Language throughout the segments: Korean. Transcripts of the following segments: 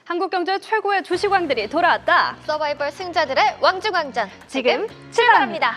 한국경제 최고의 주식왕들이 돌아왔다. 서바이벌 승자들의 왕중왕전 지금 출발합니다.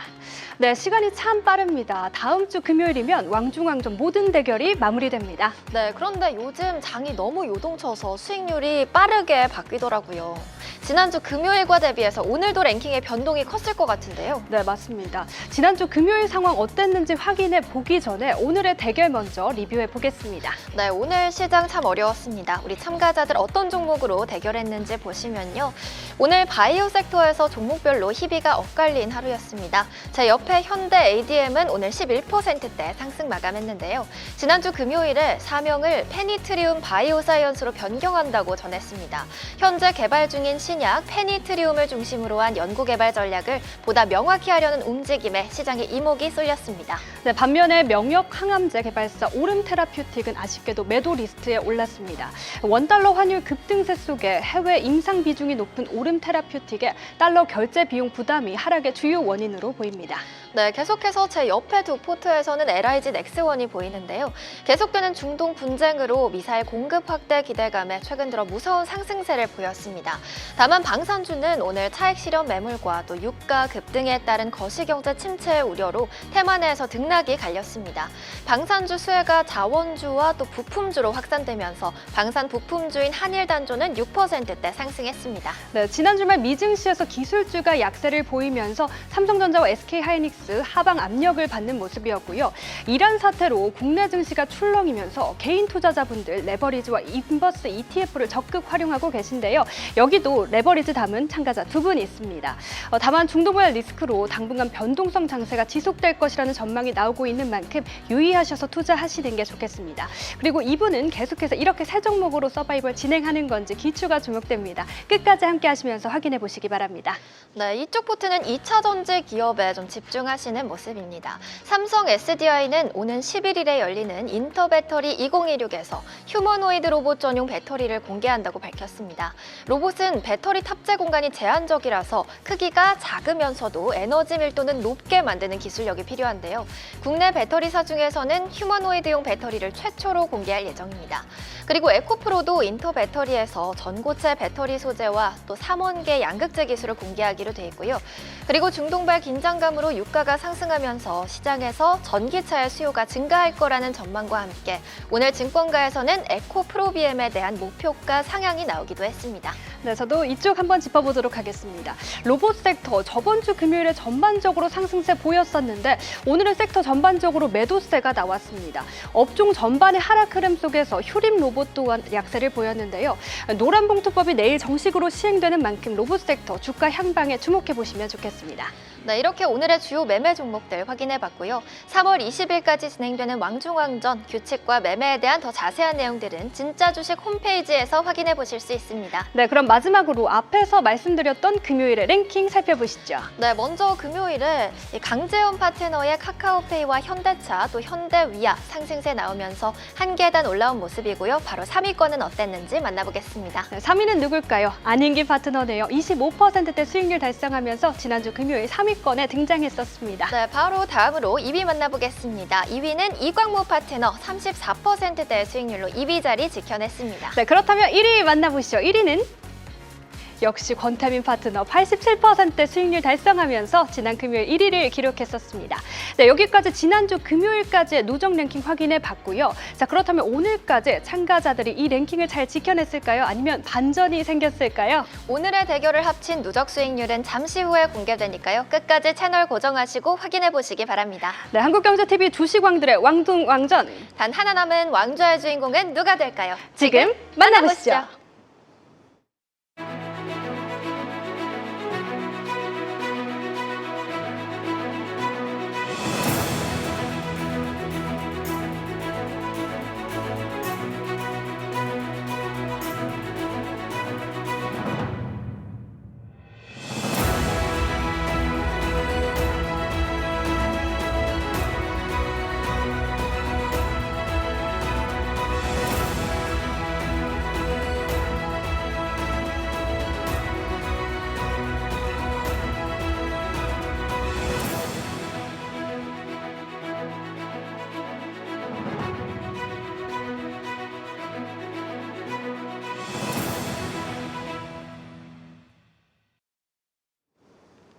네, 시간이 참 빠릅니다. 다음 주 금요일이면 왕중왕전 모든 대결이 마무리됩니다. 네, 그런데 요즘 장이 너무 요동쳐서 수익률이 빠르게 바뀌더라고요. 지난주 금요일과 대비해서 오늘도 랭킹의 변동이 컸을 것 같은데요. 네, 맞습니다. 지난주 금요일 상황 어땠는지 확인해 보기 전에 오늘의 대결 먼저 리뷰해 보겠습니다. 네, 오늘 시장 참 어려웠습니다. 우리 참가자들 어떤 종목으로 대결했는지 보시면요. 오늘 바이오 섹터에서 종목별로 희비가 엇갈린 하루였습니다. 제 옆에 현대 ADM은 오늘 11%대 상승 마감했는데요. 지난주 금요일에 사명을 페니트리움 바이오사이언스로 변경한다고 전했습니다. 현재 개발 중인 신약 페니트리움을 중심으로 한 연구개발 전략을 보다 명확히 하려는 움직임에 시장에 이목이 쏠렸습니다. 네, 반면에 명역 항암제 개발사 오름 테라퓨틱은 아쉽게도 매도 리스트에 올랐습니다. 원달러 환율 급등세 속에 해외 임상 비중이 높은 오름 테라퓨틱의 달러 결제 비용 부담이 하락의 주요 원인으로 보입니다. 네, 계속해서 제 옆에 두 포트에서는 LIG 넥스원이 보이는데요. 계속되는 중동 분쟁으로 미사일 공급 확대 기대감에 최근 들어 무서운 상승세를 보였습니다. 다만 방산주는 오늘 차익 실현 매물과 또 유가 급등에 따른 거시경제 침체의 우려로 테마 내에서 등락이 갈렸습니다. 방산주 수혜가 자원주와 또 부품주로 확산되면서 방산 부품주인 한일단조는 6%대 상승했습니다. 네, 지난 주말 미증시에서 기술주가 약세를 보이면서 삼성전자와 SK하이닉스 하방 압력을 받는 모습이었고요. 이란 사태로 국내 증시가 출렁이면서 개인 투자자분들 레버리지와 인버스 ETF를 적극 활용하고 계신데요. 여기도 레버리지 담은 참가자 두 분 있습니다. 다만 중동발 리스크로 당분간 변동성 장세가 지속될 것이라는 전망이 나오고 있는 만큼 유의하셔서 투자하시는 게 좋겠습니다. 그리고 이분은 계속해서 이렇게 세 종목으로 서바이벌 진행하는 건지 기추가 주목됩니다. 끝까지 함께 하시면서 확인해 보시기 바랍니다. 네, 이쪽 포트는 2차 전지 기업에 좀 집중하시는 모습입니다. 삼성 SDI는 오는 11일에 열리는 인터배터리 2026에서 휴머노이드 로봇 전용 배터리를 공개한다고 밝혔습니다. 로봇은 배터리 탑재 공간이 제한적이라서 크기가 작으면서도 에너지 밀도는 높게 만드는 기술력이 필요한데요. 국내 배터리사 중에서는 휴머노이드용 배터리를 최초로 공개할 예정입니다. 그리고 에코프로도 인터배터리에서 전고체 배터리 소재와 또 삼원계 양극재 기술을 공개하기로 돼 있고요. 그리고 중동발 긴장감으로 유가가 상승하면서 시장에서 전기차의 수요가 증가할 거라는 전망과 함께 오늘 증권가에서는 에코프로비엠에 대한 목표가 상향이 나오기도 했습니다. 네, 저도 이쪽 한번 짚어보도록 하겠습니다. 로봇 섹터 저번 주 금요일에 전반적으로 상승세 보였었는데 오늘은 섹터 전반적으로 매도세가 나왔습니다. 업종 전반의 하락 흐름 속에서 휴림 로봇 또한 약세를 보였는데요. 노란봉투법이 내일 정식으로 시행되는 만큼 로봇 섹터 주가 향방에 주목해 보시면 좋겠습니다. 네, 이렇게 오늘의 주요 매매 종목들 확인해봤고요. 3월 20일까지 진행되는 왕중왕전 규칙과 매매에 대한 더 자세한 내용들은 진짜 주식 홈페이지에서 확인해 보실 수 있습니다. 네, 그럼 마지막으로 앞에서 말씀드렸던 금요일의 랭킹 살펴보시죠. 네, 먼저 금요일에 강재원 파트너의 카카오페이와 현대차 또 현대위아 상승세 나오면서 한 계단 올라온 모습이고요. 바로 3위권은 어땠는지 만나보겠습니다. 네, 3위는 누굴까요? 안인기 파트너네요. 25%대 수익률 달성하면서 지난주 금요일 3위권에 등장했었습니다. 네, 바로 다음으로 2위 만나보겠습니다. 2위는 이광무 파트너 34%대 수익률로 2위 자리 지켜냈습니다. 네, 그렇다면 1위 만나보시죠. 1위는 역시 권태민 파트너 87%대 수익률 달성하면서 지난 금요일 1위를 기록했었습니다. 네, 여기까지 지난주 금요일까지의 누적 랭킹 확인해 봤고요. 자, 그렇다면 오늘까지 참가자들이 이 랭킹을 잘 지켜냈을까요? 아니면 반전이 생겼을까요? 오늘의 대결을 합친 누적 수익률은 잠시 후에 공개되니까요. 끝까지 채널 고정하시고 확인해 보시기 바랍니다. 네, 한국경제TV 주식왕들의 왕중왕전. 단 하나 남은 왕좌의 주인공은 누가 될까요? 지금 만나보시죠.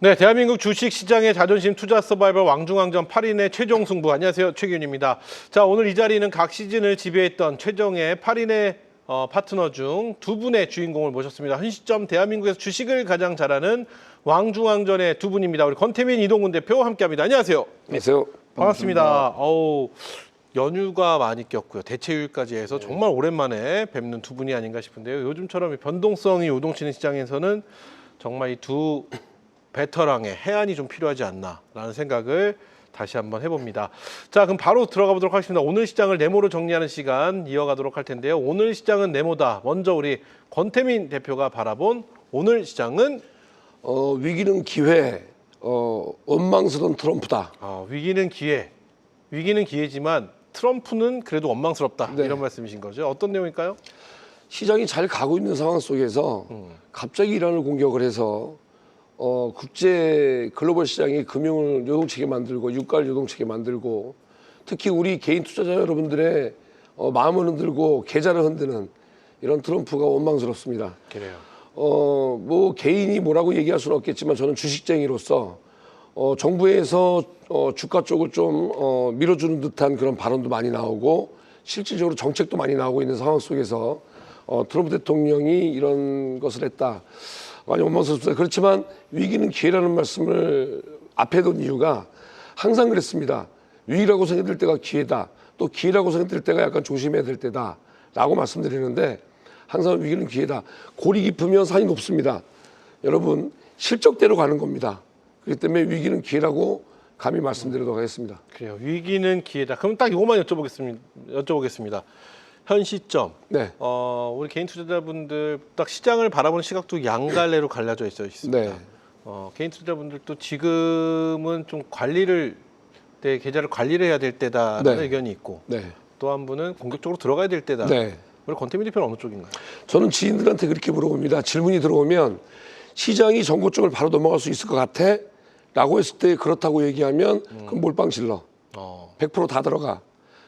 네, 대한민국 주식시장의 자존심 투자 서바이벌 왕중왕전 8인의 최종 승부. 안녕하세요, 최기훈입니다. 자, 오늘 이 자리는 각 시즌을 지배했던 최정의 8인의 파트너 중 두 분의 주인공을 모셨습니다. 현 시점 대한민국에서 주식을 가장 잘하는 왕중왕전의 두 분입니다. 우리 권태민, 이동근 대표 함께합니다. 안녕하세요. 안녕하세요. 반갑습니다. 연휴가 많이 꼈고요. 대체휴일까지 해서 정말 오랜만에 뵙는 두 분이 아닌가 싶은데요. 요즘처럼 변동성이 요동치는 시장에서는 정말 이 두 베테랑의 해안이 좀 필요하지 않나라는 생각을 다시 한번 해봅니다. 자, 그럼 바로 들어가 보도록 하겠습니다. 오늘 시장을 네모로 정리하는 시간 이어가도록 할 텐데요. 오늘 시장은 네모다. 먼저 우리 권태민 대표가 바라본 오늘 시장은 위기는 기회, 원망스러운 트럼프다. 위기는 기회. 위기는 기회지만 트럼프는 그래도 원망스럽다. 네. 이런 말씀이신 거죠. 어떤 내용일까요? 시장이 잘 가고 있는 상황 속에서 갑자기 이란을 공격을 해서 국제 글로벌 시장이 금융을 요동치게 만들고 유가를 요동치게 만들고 특히 우리 개인 투자자 여러분들의 마음을 흔들고 계좌를 흔드는 이런 트럼프가 원망스럽습니다. 그래요. 뭐 개인이 뭐라고 얘기할 수는 없겠지만 저는 주식쟁이로서 정부에서 주가 쪽을 좀 밀어주는 듯한 그런 발언도 많이 나오고 실질적으로 정책도 많이 나오고 있는 상황 속에서 트럼프 대통령이 이런 것을 했다. 많이 원망스럽습니다. 그렇지만 위기는 기회라는 말씀을 앞에 둔 이유가 항상 그랬습니다. 위기라고 생각될 때가 기회다. 또 기회라고 생각될 때가 약간 조심해야 될 때다. 라고 말씀드리는데 항상 위기는 기회다. 골이 깊으면 산이 높습니다. 여러분 실적대로 가는 겁니다. 그렇기 때문에 위기는 기회라고 감히 말씀드리도록 하겠습니다. 그래요. 위기는 기회다. 그럼 딱 이것만 여쭤보겠습니다. 현 시점, 네. 우리 개인 투자자분들 딱 시장을 바라보는 시각도 양갈래로 갈라져 있습니다. 네. 개인 투자자분들도 지금은 좀 내 계좌를 관리를 해야 될 때다라는 네. 의견이 있고 네. 또 한 분은 공격적으로 들어가야 될 때다. 네. 우리 권태민 대표는 어느 쪽인가요? 저는 지인들한테 그렇게 물어봅니다. 질문이 들어오면 시장이 전고점을 바로 넘어갈 수 있을 것 같아? 라고 했을 때 그렇다고 얘기하면 그럼 몰빵 질러. 100% 다 들어가.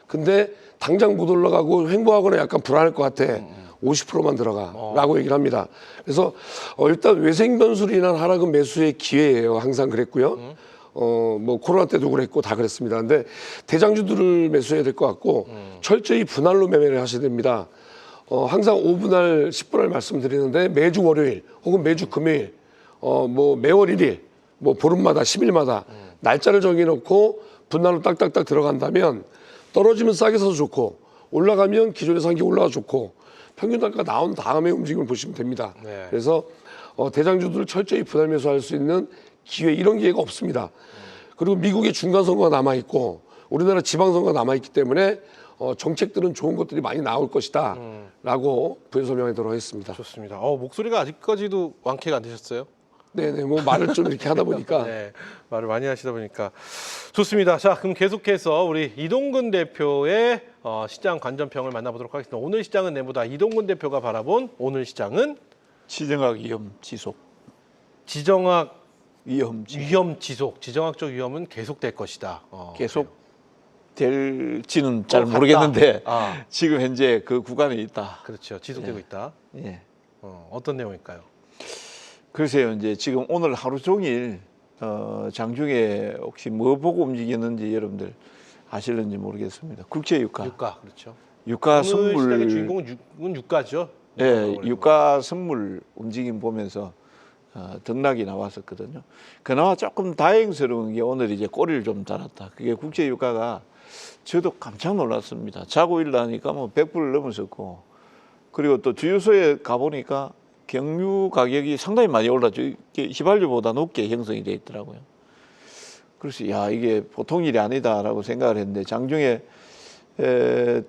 근데 당장 못 올라가고 횡보하거나 약간 불안할 것 같아. 50%만 들어가. 라고 얘기를 합니다. 그래서 일단 외생 변수로 인한 하락은 매수의 기회예요. 항상 그랬고요. 뭐 코로나 때도 그랬고 다 그랬습니다. 근데 대장주들을 매수해야 될 것 같고 철저히 분할로 매매를 하셔야 됩니다. 항상 5분할, 10분할 말씀드리는데 매주 월요일 혹은 매주 금요일, 뭐 매월 1일, 뭐 보름마다 10일마다 날짜를 정해놓고 분할로 딱딱딱 들어간다면 떨어지면 싸게 사서 좋고 올라가면 기존에 산 게 올라가 좋고 평균 단가 나온 다음에 움직임을 보시면 됩니다. 네. 그래서 대장주들을 철저히 분할 매수할 수 있는 기회 이런 기회가 없습니다. 그리고 미국의 중간 선거가 남아 있고 우리나라 지방 선거가 남아 있기 때문에 정책들은 좋은 것들이 많이 나올 것이다라고 부연 설명하도록 하겠습니다. 좋습니다. 목소리가 아직까지도 완쾌가 안 되셨어요? 네네, 뭐 말을 좀 이렇게 하다 보니까. 네, 말을 많이 하시다 보니까 좋습니다. 자, 그럼 계속해서 우리 이동근 대표의 시장 관전평을 만나보도록 하겠습니다. 오늘 시장은 네모다. 이동근 대표가 바라본 오늘 시장은 지정학 위험 지속. 지정학 위험 지속. 위험 지속. 지정학적 위험은 계속될 것이다. 계속 될지는 잘 같다. 모르겠는데 아. 지금 현재 그 구간에 있다. 그렇죠. 지속되고 있다. 예. 어떤 내용일까요? 글쎄요, 이제 지금 오늘 하루 종일 장중에 혹시 뭐 보고 움직였는지 여러분들 아실는지 모르겠습니다. 국제 유가. 유가 그렇죠. 유가 오늘 선물. 시장의 주인공은 유가죠. 예, 유가 선물 움직임 보면서 등락이 나왔었거든요. 그나마 조금 다행스러운 게 오늘 이제 꼬리를 좀 달았다. 그게 국제 유가가 저도 깜짝 놀랐습니다. 자고 일어나니까 뭐 100불을 넘었었고, 그리고 또 주유소에 가보니까 경유 가격이 상당히 많이 올랐죠. 이게 휘발유보다 높게 형성이 돼 있더라고요. 그래서 야, 이게 보통 일이 아니다라고 생각을 했는데 장중에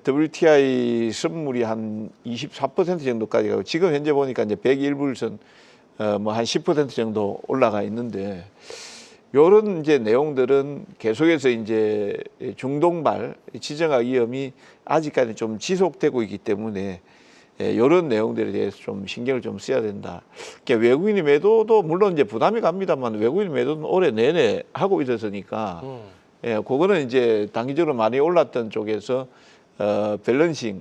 WTI 선물이 한 24% 정도까지 가고 지금 현재 보니까 이제 101불선 뭐 한 10% 정도 올라가 있는데 요런 이제 내용들은 계속해서 이제 중동발 지정학 위험이 아직까지 좀 지속되고 있기 때문에 이런 내용들에 대해서 좀 신경을 좀 써야 된다. 그러니까 외국인이 매도도 물론 이제 부담이 갑니다만 외국인 매도는 올해 내내 하고 있었으니까 그거는 이제 단기적으로 많이 올랐던 쪽에서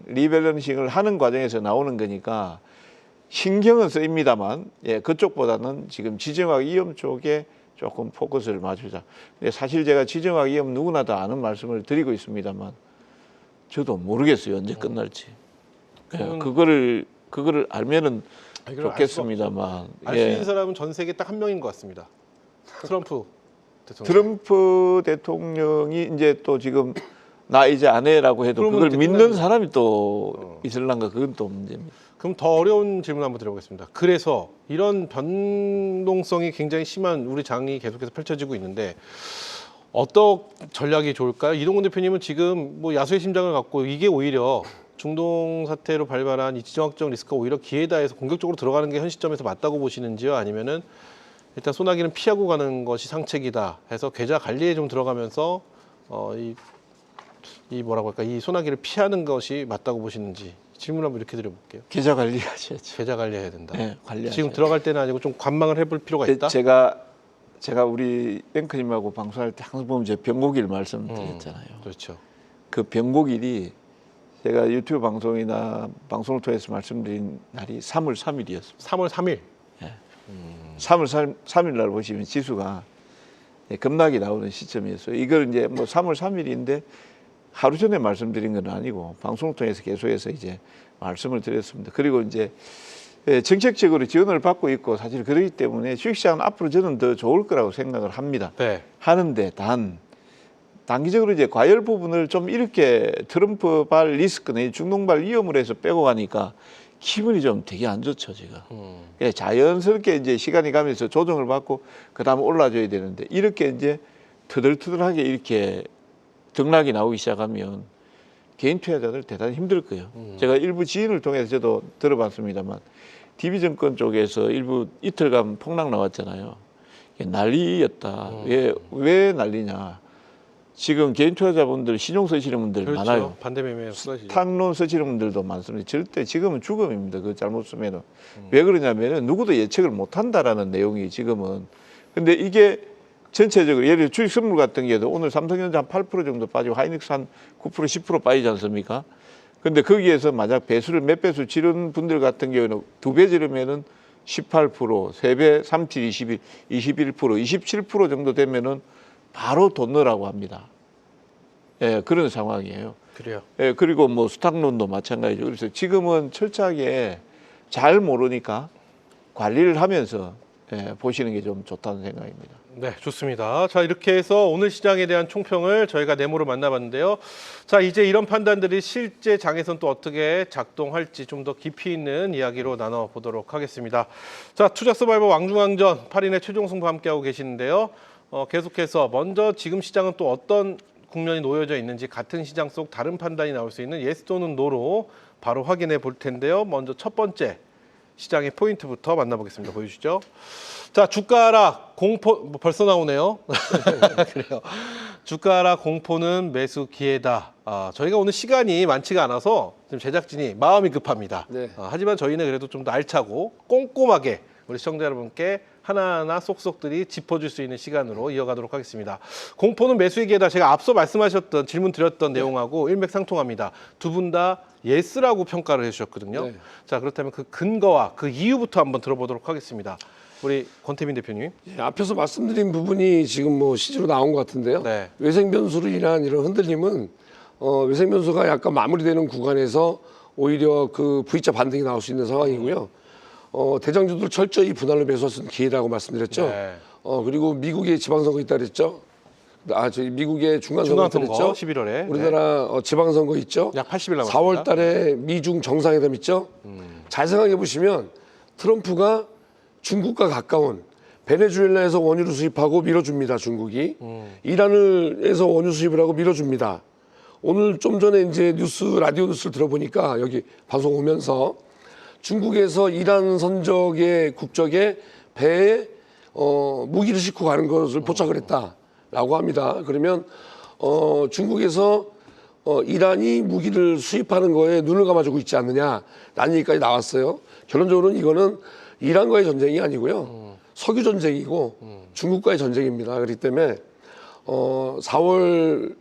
리밸런싱을 하는 과정에서 나오는 거니까 신경은 쓰입니다만 그쪽보다는 지금 지정학 위험 쪽에 조금 포커스를 맞추자. 근데 사실 제가 지정하기 위하면 누구나 다 아는 말씀을 드리고 있습니다만 저도 모르겠어요. 언제 끝날지. 그거를 알면은 좋겠습니다만. 알 수 있는 사람은 전 세계 딱 한 명인 것 같습니다. 트럼프 대통령. 트럼프 대통령이 이제 또 지금 나 이제 안 해라고 해도 그러면 그걸 이제 믿는 끝나죠. 사람이 또 있을란가 그건 또 문제입니다. 그럼 더 어려운 질문 한번 드려보겠습니다. 그래서 이런 변동성이 굉장히 심한 우리 장이 계속해서 펼쳐지고 있는데 어떤 전략이 좋을까요? 이동훈 대표님은 지금 뭐 야수의 심장을 갖고 이게 오히려 중동 사태로 발발한 이 지정학적 리스크가 오히려 기회다 해서 공격적으로 들어가는 게 현 시점에서 맞다고 보시는지요? 아니면은 일단 소나기는 피하고 가는 것이 상책이다 해서 계좌 관리에 좀 들어가면서 이 뭐라고 할까 이 소나기를 피하는 것이 맞다고 보시는지 질문 한번 이렇게 드려볼게요. 계좌 관리하셔야죠. 계좌 관리해야 된다. 네, 관리하셔야죠. 지금 들어갈 때는 아니고 좀 관망을 해볼 필요가 있다. 제가 우리 앵커님하고 방송할 때 항상 보면 제가 병곡일 말씀드렸잖아요. 그렇죠. 그 병곡일이 제가 유튜브 방송이나 방송을 통해서 말씀드린 날이 3월 3일이었습니다. 3월 3일. 3월 3일 날 보시면 지수가 급락이 나오는 시점이었어요. 이걸 이제 뭐 3월 3일인데 하루 전에 말씀드린 건 아니고 방송을 통해서 계속해서 이제 말씀을 드렸습니다. 그리고 이제 정책적으로 지원을 받고 있고 사실 그렇기 때문에 주식시장은 앞으로 저는 더 좋을 거라고 생각을 합니다. 네. 하는데 단기적으로 이제 과열 부분을 좀 이렇게 트럼프발 리스크나 중동발 위험을 해서 빼고 가니까 기분이 좀 되게 안 좋죠, 제가. 자연스럽게 이제 시간이 가면서 조정을 받고 그다음에 올라줘야 되는데 이렇게 이제 터덜터덜하게 이렇게 등락이 나오기 시작하면 개인 투자자들 대단히 힘들 거예요. 제가 일부 지인을 통해서 저도 들어봤습니다만 DB증권 쪽에서 일부 이틀간 폭락 나왔잖아요. 이게 난리였다. 왜 난리냐. 지금 개인 투자자분들 신용 쓰시는 분들 그렇죠. 많아요. 반대 매매에 쏟아지죠. 탁론 쓰시는 분들도 많습니다. 절대 지금은 죽음입니다. 그 잘못 쓰면은. 왜 그러냐면은 누구도 예측을 못 한다라는 내용이 지금은. 근데 이게 전체적으로 예를 들어 주식 선물 같은 경우도 오늘 삼성전자 한 8% 정도 빠지고 하이닉스 한 9% 10% 빠지지 않습니까? 근데 거기에서 만약 배수를 몇 배수 지른 분들 같은 경우는 2배 지르면은 18%, 3배, 37, 21, 21%, 27% 정도 되면은 바로 돈 넣으라고 합니다. 예, 그런 상황이에요. 그래요. 예, 그리고 뭐 수탁론도 마찬가지죠. 그래서 지금은 철저하게 잘 모르니까 관리를 하면서 보시는 게 좀 좋다는 생각입니다. 네, 좋습니다. 자, 이렇게 해서 오늘 시장에 대한 총평을 저희가 네모로 만나봤는데요. 자, 이제 이런 판단들이 실제 장에선 또 어떻게 작동할지 좀 더 깊이 있는 이야기로 나눠보도록 하겠습니다. 자, 투자 서바이벌 왕중왕전 8인의 최종 승부 함께하고 계시는데요. 계속해서 먼저 지금 시장은 또 어떤 국면이 놓여져 있는지 같은 시장 속 다른 판단이 나올 수 있는 예스 또는 노로 바로 확인해 볼 텐데요. 먼저 첫 번째 시장의 포인트부터 만나보겠습니다. 보여주시죠. 자, 주가락 공포 벌써 나오네요. 그래요. 주가락 공포는 매수 기회다. 저희가 오늘 시간이 많지가 않아서 지금 제작진이 마음이 급합니다. 네. 하지만 저희는 그래도 좀 더 알차고 꼼꼼하게 우리 시청자 여러분께 하나하나 쏙쏙들이 짚어줄 수 있는 시간으로 이어가도록 하겠습니다. 공포는 매수의 기회다. 제가 앞서 말씀하셨던 질문 드렸던 내용하고 일맥상통합니다. 두 분 다 예스라고 평가를 해주셨거든요. 네. 자, 그렇다면 그 근거와 그 이유부터 한번 들어보도록 하겠습니다. 우리 권태민 대표님. 예, 앞에서 말씀드린 부분이 지금 뭐 시지로 나온 것 같은데요. 네. 외생 변수로 인한 이런 흔들림은 외생 변수가 약간 마무리되는 구간에서 오히려 그 V자 반등이 나올 수 있는 상황이고요. 대장주들 철저히 분할로 매수할 수 있는 기회라고 말씀드렸죠. 네. 그리고 미국의 지방선거 있다 그랬죠. 저희 미국의 중간선거 있다 중간선거 그랬죠. 11월에 우리나라 지방선거 있죠. 약 80일 남았습니다. 4월 달에 미중 정상회담 있죠. 잘 생각해 보시면 트럼프가 중국과 가까운 베네수엘라에서 원유를 수입하고 밀어줍니다. 중국이. 이란에서 원유 수입을 하고 밀어줍니다. 오늘 좀 전에 이제 라디오 뉴스를 들어보니까 여기 방송 오면서 중국에서 이란 선적의 국적의 배에 무기를 싣고 가는 것을 포착을 했다라고 합니다. 그러면 중국에서 이란이 무기를 수입하는 거에 눈을 감아주고 있지 않느냐라는 얘기까지 나왔어요. 결론적으로는 이거는 이란과의 전쟁이 아니고요. 석유 전쟁이고 중국과의 전쟁입니다. 그렇기 때문에 4월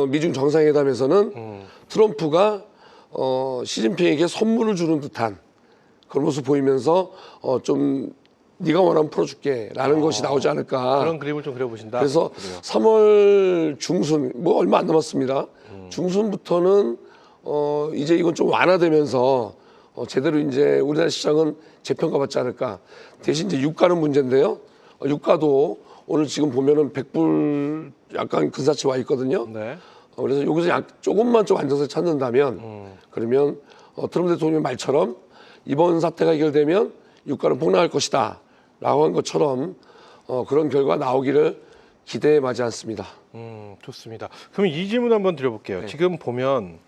미중 정상회담에서는 트럼프가 시진핑에게 선물을 주는 듯한 그런 모습 보이면서 좀 네가 원하면 풀어줄게라는 것이 나오지 않을까. 그런 그림을 좀 그려보신다. 그래서 그래요. 3월 중순 뭐 얼마 안 남았습니다. 중순부터는 이제 이건 좀 완화되면서 제대로 이제 우리나라 시장은 재평가받지 않을까. 대신 이제 유가는 문제인데요. 유가도 오늘 지금 보면은 100불 약간 근사치 와 있거든요. 네. 그래서 여기서 조금만 좀 안정세 찾는다면 그러면 트럼프 대통령 말처럼 이번 사태가 해결되면 유가는 폭락할 것이다 라고 한 것처럼 그런 결과 나오기를 기대해 마지 않습니다. 좋습니다. 그럼 이 질문 한번 드려볼게요. 네. 지금 보면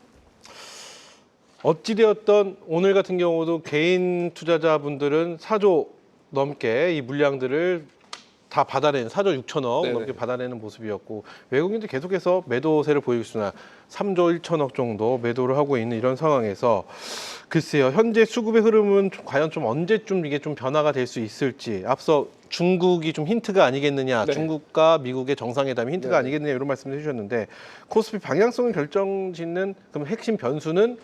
어찌되었던 오늘 같은 경우도 개인 투자자분들은 4조 넘게 이 물량들을 다 받아내는 4조 6천억 네네. 넘게 받아내는 모습이었고 외국인들 계속해서 매도세를 보이고 있으나 3조 1천억 정도 매도를 하고 있는 이런 상황에서 글쎄요 현재 수급의 흐름은 과연 좀 언제쯤 이게 좀 변화가 될 수 있을지 앞서 중국이 좀 힌트가 아니겠느냐 네. 중국과 미국의 정상회담이 힌트가 네네. 아니겠느냐 이런 말씀을 해주셨는데 코스피 방향성을 결정짓는 그럼 핵심 변수는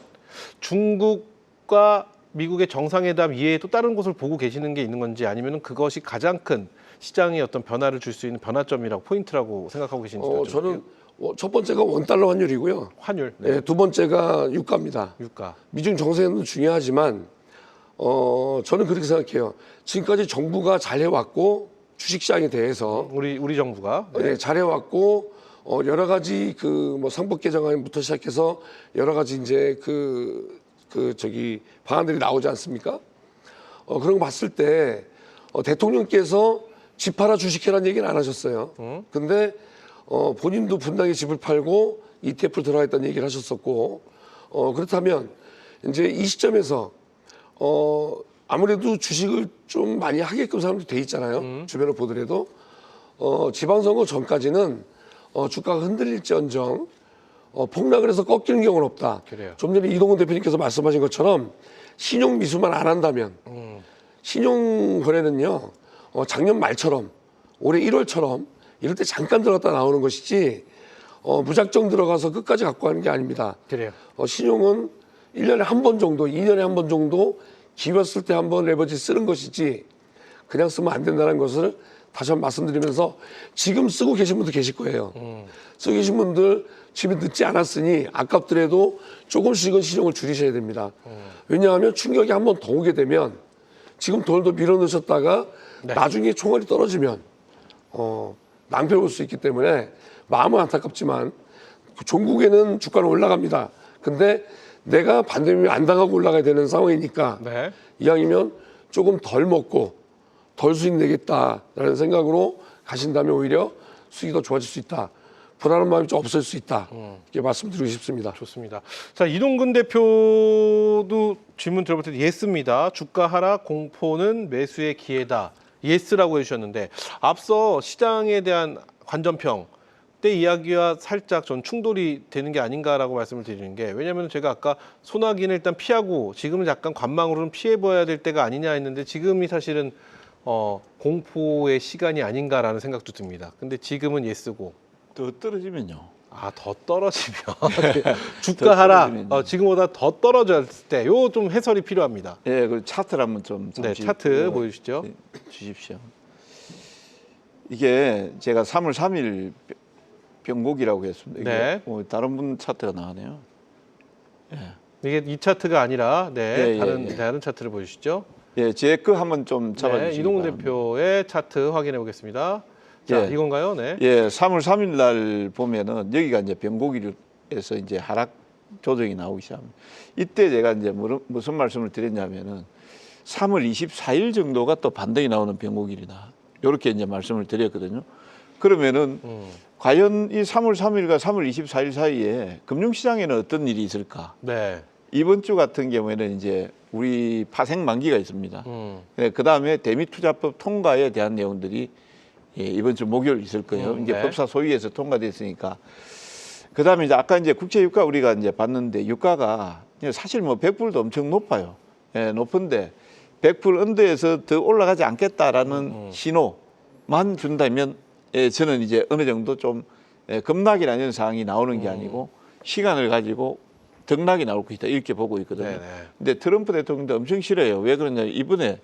중국과 미국의 정상회담 이외에 또 다른 곳을 보고 계시는 게 있는 건지 아니면 그것이 가장 큰 시장의 어떤 변화를 줄 수 있는 변화점이라고 포인트라고 생각하고 계신지 저는 첫 번째가 원달러 환율이고요. 환율, 네, 두 번째가 유가입니다. 유가. 미중 정세도 중요하지만 저는 그렇게 생각해요. 지금까지 정부가 잘해왔고 주식시장에 대해서 우리 정부가 네, 잘해왔고 여러 가지 그 뭐 상법 개정안부터 시작해서 여러 가지 이제 방안들이 나오지 않습니까? 그런 거 봤을 때 대통령께서 집 팔아 주식해라는 얘기는 안 하셨어요. 근데 본인도 분당에 집을 팔고 ETF를 들어가 있다는 얘기를 하셨었고 그렇다면 이제 이 시점에서 아무래도 주식을 좀 많이 하게끔 사람들이 돼 있잖아요. 주변을 보더라도 지방선거 전까지는 주가가 흔들릴지언정 폭락을 해서 꺾이는 경우는 없다. 그래요. 좀 전에 이동훈 대표님께서 말씀하신 것처럼 신용 미수만 안 한다면 신용 거래는요 작년 말처럼 올해 1월처럼 이럴 때 잠깐 들어갔다 나오는 것이지 무작정 들어가서 끝까지 갖고 가는 게 아닙니다. 그래요. 신용은 1년에 한 번 정도, 2년에 한 번 정도 기웠을 때 한 번 레버지 쓰는 것이지 그냥 쓰면 안 된다는 것을 다시 한번 말씀드리면서 지금 쓰고 계신 분도 계실 거예요. 쓰고 계신 분들 집이 늦지 않았으니 아깝더라도 조금씩은 신용을 줄이셔야 됩니다. 왜냐하면 충격이 한 번 더 오게 되면 지금 돈을 더 밀어넣으셨다가 나중에 총알이 떨어지면 낭패를 볼 수 있기 때문에 마음은 안타깝지만 종국에는 주가는 올라갑니다. 근데 내가 반대면 안 당하고 올라가야 되는 상황이니까 네. 이왕이면 조금 덜 먹고 덜 수익 내겠다라는 생각으로 가신다면 오히려 수익이 더 좋아질 수 있다. 불안한 마음이 좀 없을 수 있다. 이렇게 말씀드리고 싶습니다. 좋습니다. 자 이동근 대표도 질문 들어볼 때 예스입니다. 주가 하락 공포는 매수의 기회다. 예스라고 해주셨는데 앞서 시장에 대한 관전평 때 이야기와 살짝 전 충돌이 되는 게 아닌가라고 말씀을 드리는 게 왜냐하면 제가 아까 소나기는 일단 피하고 지금은 약간 관망으로는 피해 보아야 될 때가 아니냐 했는데 지금이 사실은 공포의 시간이 아닌가라는 생각도 듭니다. 근데 지금은 예스고 더 떨어지면요. 더 떨어지면 주가 하락 지금보다 더 떨어졌을 때 요 좀 해설이 필요합니다. 예, 그 차트를 한번 좀 네, 잠시 차트 보여주시죠. 주십시오. 이게 제가 3월 3일 병곡이라고 했습니다. 이게 네. 다른 분 차트가 나가네요. 이게 이 차트가 아니라 예, 다른 차트를 보여주시죠. 예, 제 거 한번 좀 네, 잡아주시기 이동훈 바랍니다. 대표의 차트 확인해 보겠습니다. 자, 예. 이건가요? 네. 예, 3월 3일 날 보면은 여기가 이제 병곡일에서 이제 하락 조정이 나오기 시작합니다. 이때 제가 이제 무슨 말씀을 드렸냐면은 3월 24일 정도가 또 반등이 나오는 병곡일이다. 이렇게 이제 말씀을 드렸거든요. 그러면은 과연 이 3월 3일과 3월 24일 사이에 금융시장에는 어떤 일이 있을까? 네. 이번 주 같은 경우에는 이제 우리 파생 만기가 있습니다. 그 다음에 대미투자법 통과에 대한 내용들이 이번 주 목요일 있을 거예요. 이제 네. 법사 소위에서 통과됐으니까. 그 다음에 이제 아까 이제 국제 유가 우리가 이제 봤는데 유가가 사실 뭐 100불도 엄청 높아요. 예, 높은데 100불 언더에서 더 올라가지 않겠다라는 신호만 준다면 저는 이제 어느 정도 좀 급락이라는 상황이 나오는 게 아니고 시간을 가지고 등락이 나올 것이다 이렇게 보고 있거든요. 네네. 근데 트럼프 대통령도 엄청 싫어요. 왜 그러냐? 이번에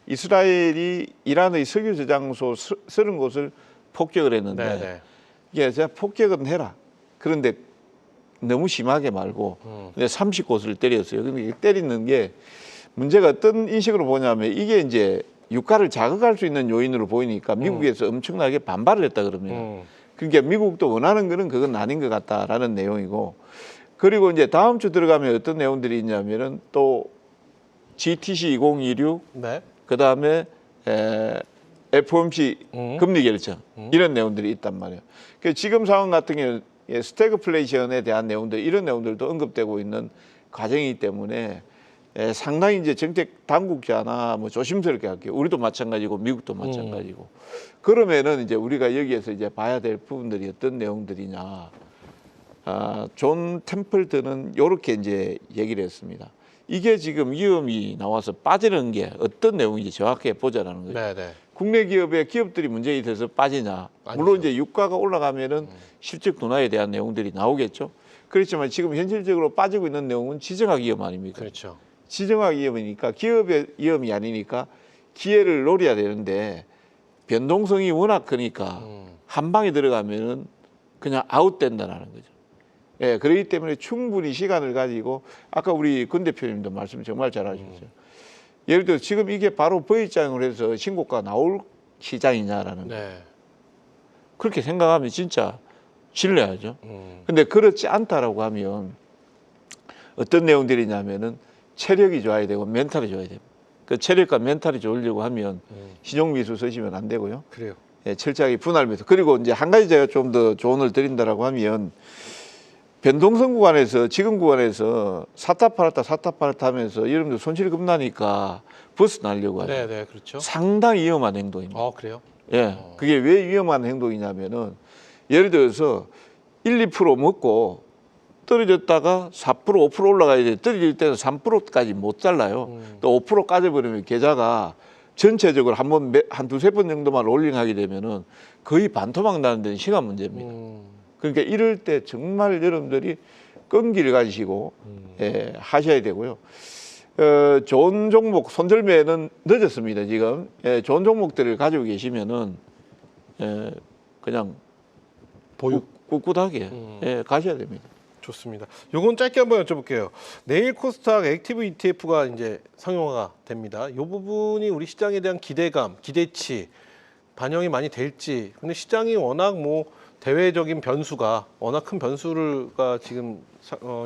이스라엘이 이란의 석유 저장소 30곳을 폭격을 했는데 네네. 이게 제가 폭격은 해라. 그런데 너무 심하게 말고 근데 30곳을 때렸어요. 근데 이 때리는 게 문제가 어떤 인식으로 보냐면 이게 이제 유가를 자극할 수 있는 요인으로 보이니까 미국에서 엄청나게 반발을 했다 그럽니다. 그러니까 미국도 원하는 거는 그건 아닌 것 같다라는 내용이고 그리고 이제 다음 주 들어가면 어떤 내용들이 있냐면은 또 GTC 2026 네. 그다음에 FOMC 금리 결정 이런 내용들이 있단 말이에요. 그 지금 상황 같은 경우는 스태그플레이션에 대한 내용들 이런 내용들도 언급되고 있는 과정이기 때문에 상당히 이제 정책 당국자나 뭐 조심스럽게 할게요. 우리도 마찬가지고 미국도 마찬가지고. 그러면은 이제 우리가 여기에서 이제 봐야 될 부분들이 어떤 내용들이냐. 존 템플턴은 이렇게 이제 얘기를 했습니다. 이게 지금 위험이 나와서 빠지는 게 어떤 내용인지 정확하게 보자라는 거죠. 네네. 국내 기업들이 문제가 돼서 빠지냐. 물론 이제 유가가 올라가면은 실적 둔화에 대한 내용들이 나오겠죠. 그렇지만 지금 현실적으로 빠지고 있는 내용은 지정학 위험 아닙니까? 그렇죠. 지정학 위험이니까 기업의 위험이 아니니까 기회를 노려야 되는데 변동성이 워낙 크니까 한 방에 들어가면은 그냥 아웃된다라는 거죠. 예, 그렇기 때문에 충분히 시간을 가지고 아까 우리 권 대표님도 말씀 정말 잘하셨어요. 예를 들어 지금 이게 바로 V장을 해서 신고가 나올 시장이냐라는 거. 네. 그렇게 생각하면 진짜 질려야죠. 근데 그렇지 않다라고 하면 어떤 내용들이냐면은 체력이 좋아야 되고 멘탈이 좋아야 됩니다. 그 체력과 멘탈이 좋으려고 하면 신용미수 쓰시면 안 되고요. 그래요. 예, 철저하게 분할매수. 그리고 이제 한 가지 제가 좀 더 조언을 드린다라고 하면 변동성 구간에서 지금 구간에서 샀다 팔았다 하면서 여러분들 손실 급나니까 벗어나려고 하죠. 네네 그렇죠. 상당히 위험한 행동입니다. 그래요? 예, 그게 왜 위험한 행동이냐면은 예를 들어서 1, 2% 먹고 떨어졌다가 4%, 5% 올라가야 돼. 떨어질 때는 3%까지 못 잘라요. 또 5% 까져버리면 계좌가 전체적으로 한 두세 번 정도만 롤링하게 되면은 거의 반토막 나는 데는 시간 문제입니다. 그러니까 이럴 때 정말 여러분들이 끈기를 가지시고 하셔야 되고요. 좋은 종목 손절매는 늦었습니다. 지금 좋은 종목들을 가지고 계시면은 그냥 보유. 꿋꿋하게 가셔야 됩니다. 좋습니다. 요건 짧게 한번 여쭤볼게요. 내일 코스닥 액티브 ETF가 이제 상용화가 됩니다. 이 부분이 우리 시장에 대한 기대감, 기대치 반영이 많이 될지. 근데 시장이 워낙 뭐 대외적인 변수가 워낙 큰 변수가 지금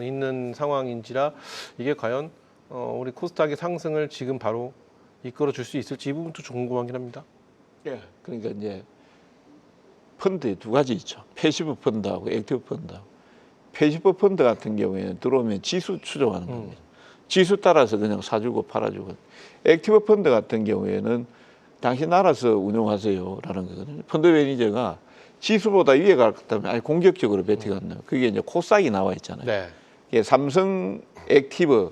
있는 상황인지라 이게 과연 우리 코스닥의 상승을 지금 바로 이끌어 줄 수 있을지 이 부분도 좀 궁금하긴 합니다. 예. 그러니까 이제 펀드에 두 가지 있죠. 패시브 펀드하고 액티브 펀드하고. 패시브 펀드 같은 경우에는 들어오면 지수 추종하는 겁니다. 지수 따라서 그냥 사주고 팔아주고. 액티브 펀드 같은 경우에는 당신 알아서 운용하세요라는 거거든요. 펀드 매니저가 지수보다 위에 갈 것 같다면 공격적으로 배팅한다. 그게 이제 코스닥이 나와 있잖아요. 네. 이게 삼성 액티브,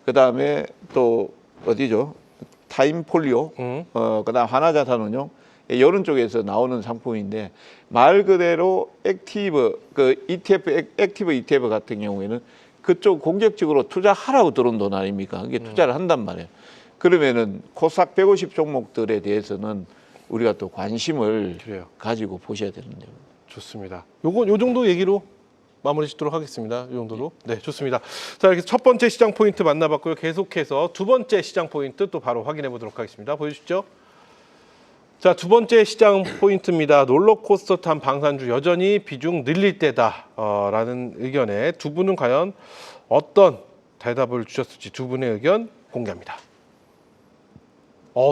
그 다음에 또 어디죠? 타임폴리오, 그다음 하나자산운용 이런 쪽에서 나오는 상품인데 말 그대로 액티브 그 ETF 액티브 ETF 같은 경우에는 그쪽 공격적으로 투자하라고 들어온 돈 아닙니까? 그게 투자를 한단 말이에요. 그러면은 코스닥 150 종목들에 대해서는 우리가 또 관심을 그래요. 가지고 보셔야 되는데요. 좋습니다. 요건 요 정도 얘기로 마무리 짓도록 하겠습니다. 이 정도로. 네, 좋습니다. 자, 이렇게 첫 번째 시장 포인트 만나봤고요. 계속해서 두 번째 시장 포인트 또 바로 확인해 보도록 하겠습니다. 보여주시죠. 자, 두 번째 시장 포인트입니다. 롤러코스터 탄 방산주 여전히 비중 늘릴 때다 라는 의견에 두 분은 과연 어떤 대답을 주셨을지 두 분의 의견 공개합니다.